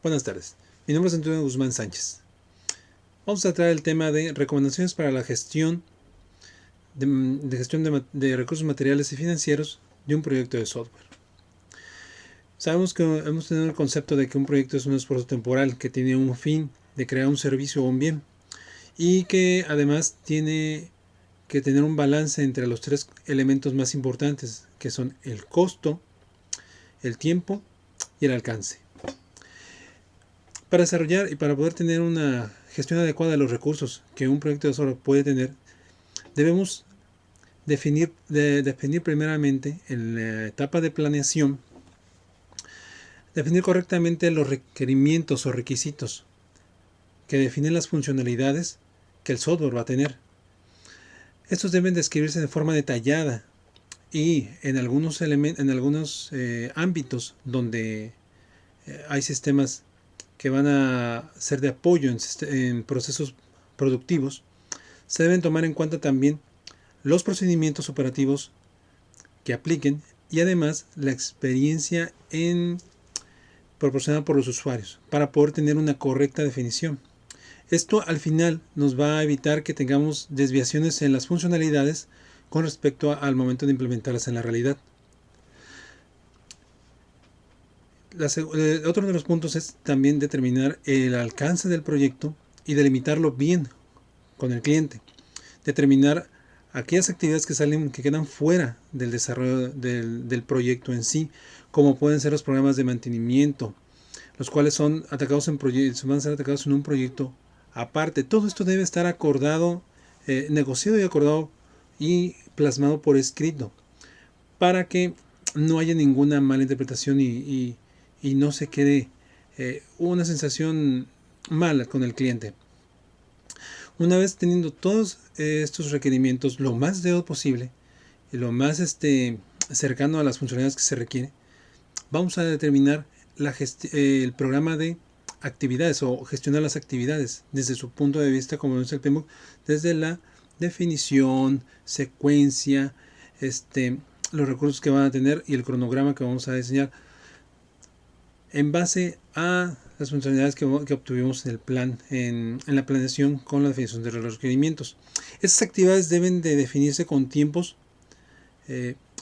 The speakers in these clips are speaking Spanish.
Buenas tardes, mi nombre es Antonio Guzmán Sánchez. Vamos a tratar el tema de recomendaciones para la gestión de recursos materiales y financieros de un proyecto de software. Sabemos que hemos tenido el concepto de que un proyecto es un esfuerzo temporal que tiene un fin de crear un servicio o un bien y que además tiene que tener un balance entre los tres elementos más importantes, que son el costo, el tiempo y el alcance. Para desarrollar y para poder tener una gestión adecuada de los recursos que un proyecto de software puede tener, debemos definir primeramente en la etapa de planeación, definir correctamente los requerimientos o requisitos que definen las funcionalidades que el software va a tener. Estos deben describirse de forma detallada y en algunos ámbitos donde hay sistemas que van a ser de apoyo en procesos productivos, se deben tomar en cuenta también los procedimientos operativos que apliquen y además la experiencia proporcionada por los usuarios para poder tener una correcta definición. Esto al final nos va a evitar que tengamos desviaciones en las funcionalidades con respecto al momento de implementarlas en la realidad. Otro de los puntos es también determinar el alcance del proyecto y delimitarlo bien con el cliente. Determinar aquellas actividades que quedan fuera del desarrollo del proyecto en sí, como pueden ser los programas de mantenimiento, los cuales van a ser atacados en un proyecto aparte. Todo esto debe estar acordado, negociado y acordado y plasmado por escrito, para que no haya ninguna mala interpretación y no se quede una sensación mala con el cliente. Una vez teniendo todos estos requerimientos lo más dedo posible y lo más cercano a las funcionalidades que se requiere, vamos a determinar el programa de actividades o gestionar las actividades desde su punto de vista, como dice el PMBOK, desde la definición, secuencia, los recursos que van a tener y el cronograma que vamos a diseñar en base a las funcionalidades que obtuvimos en el plan, en la planeación con la definición de los requerimientos. Estas actividades deben de definirse con tiempos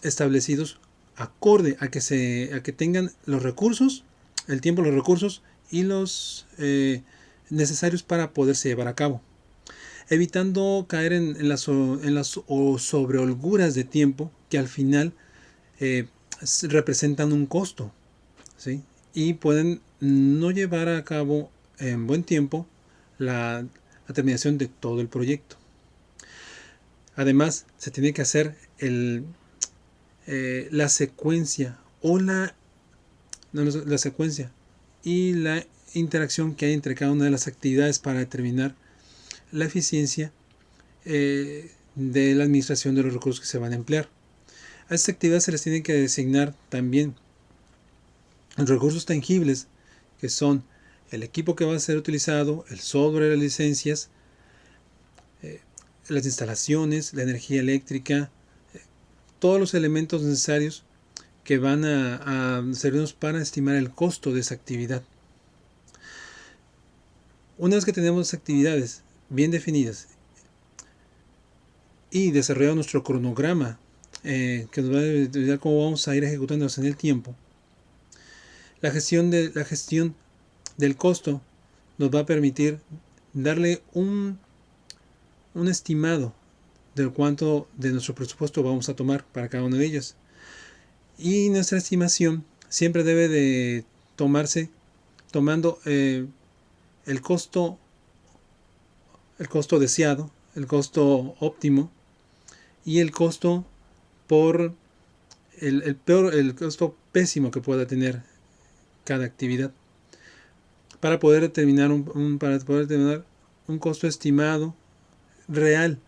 establecidos acorde a que tengan los recursos, el tiempo, los recursos y los necesarios para poderse llevar a cabo, evitando caer en las sobreholguras de tiempo que al final representan un costo, ¿sí? Y pueden no llevar a cabo en buen tiempo la terminación de todo el proyecto. Además, se tiene que hacer la secuencia o la secuencia y la interacción que hay entre cada una de las actividades para determinar la eficiencia de la administración de los recursos que se van a emplear. A estas actividades se les tienen que designar también recursos tangibles, que son el equipo que va a ser utilizado, el software, las licencias, las instalaciones, la energía eléctrica, todos los elementos necesarios que van a servirnos para estimar el costo de esa actividad. Una vez que tenemos actividades bien definidas y desarrollado nuestro cronograma, que nos va a determinar cómo vamos a ir ejecutándolos en el tiempo, la gestión del costo nos va a permitir darle un estimado de cuánto de nuestro presupuesto vamos a tomar para cada una de ellas. Y nuestra estimación siempre debe de tomarse tomando el costo deseado, el costo óptimo y el costo por el costo pésimo que pueda tener cada actividad, para poder determinar un costo estimado real,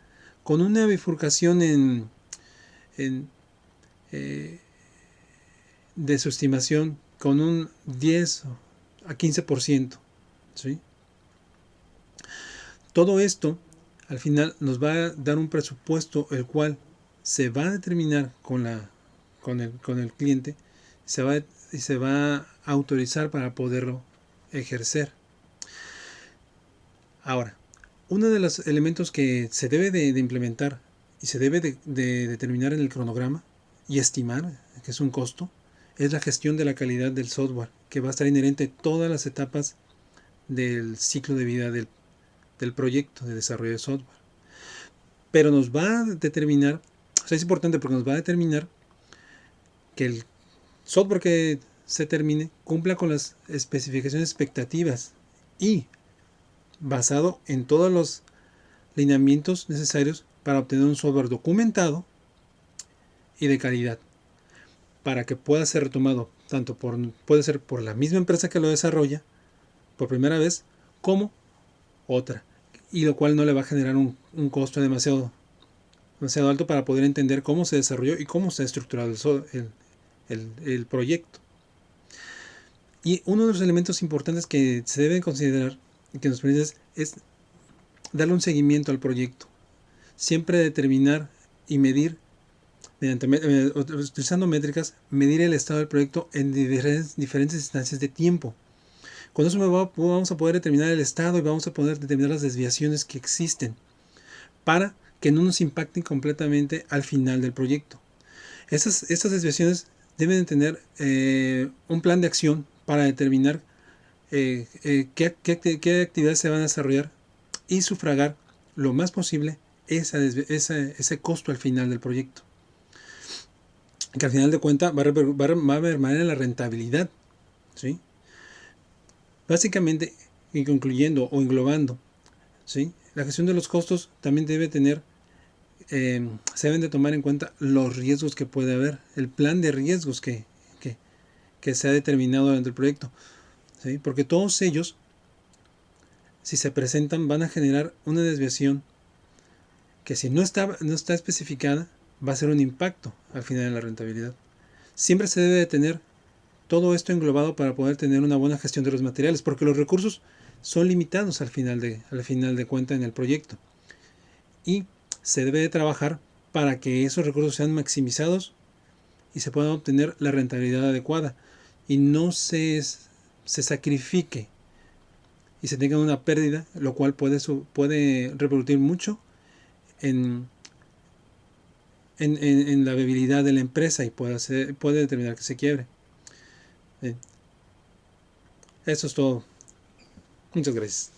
con una bifurcación de su estimación con un 10 a 15%, ¿sí? Todo esto al final nos va a dar un presupuesto el cual se va a determinar con el cliente, se va a autorizar para poderlo ejercer. Ahora, uno de los elementos que se debe de implementar y se debe de determinar en el cronograma y estimar, que es un costo, es la gestión de la calidad del software, que va a estar inherente a todas las etapas del ciclo de vida del proyecto de desarrollo de software. Pero nos va a determinar, o sea, es importante porque nos va a determinar que el software que se termine cumpla con las especificaciones expectativas y basado en todos los lineamientos necesarios para obtener un software documentado y de calidad, para que pueda ser retomado tanto puede ser por la misma empresa que lo desarrolla por primera vez como otra, y lo cual no le va a generar un costo demasiado alto para poder entender cómo se desarrolló y cómo está estructurado el proyecto. Y uno de los elementos importantes que se deben considerar y que nos permite es darle un seguimiento al proyecto. Siempre determinar y medir, utilizando métricas, medir el estado del proyecto en diferentes instancias de tiempo. Con eso vamos a poder determinar el estado y vamos a poder determinar las desviaciones que existen para que no nos impacten completamente al final del proyecto. Estas desviaciones deben tener un plan de acción para determinar qué actividades se van a desarrollar y sufragar lo más posible ese costo al final del proyecto, que al final de cuentas va a mermar en la rentabilidad, ¿sí? Básicamente, y concluyendo o englobando, ¿sí? La gestión de los costos también debe tener, se deben de tomar en cuenta los riesgos que puede haber, el plan de riesgos que se ha determinado durante el proyecto, ¿sí? Porque todos ellos, si se presentan, van a generar una desviación que si no está especificada, va a ser un impacto al final de la rentabilidad. Siempre se debe de tener todo esto englobado para poder tener una buena gestión de los materiales, porque los recursos son limitados al final de cuenta en el proyecto. Y se debe de trabajar para que esos recursos sean maximizados y se pueda obtener la rentabilidad adecuada y no se sacrifique y se tenga una pérdida, lo cual puede repercutir mucho en la viabilidad de la empresa y puede determinar que se quiebre. Eso es todo. Muchas gracias.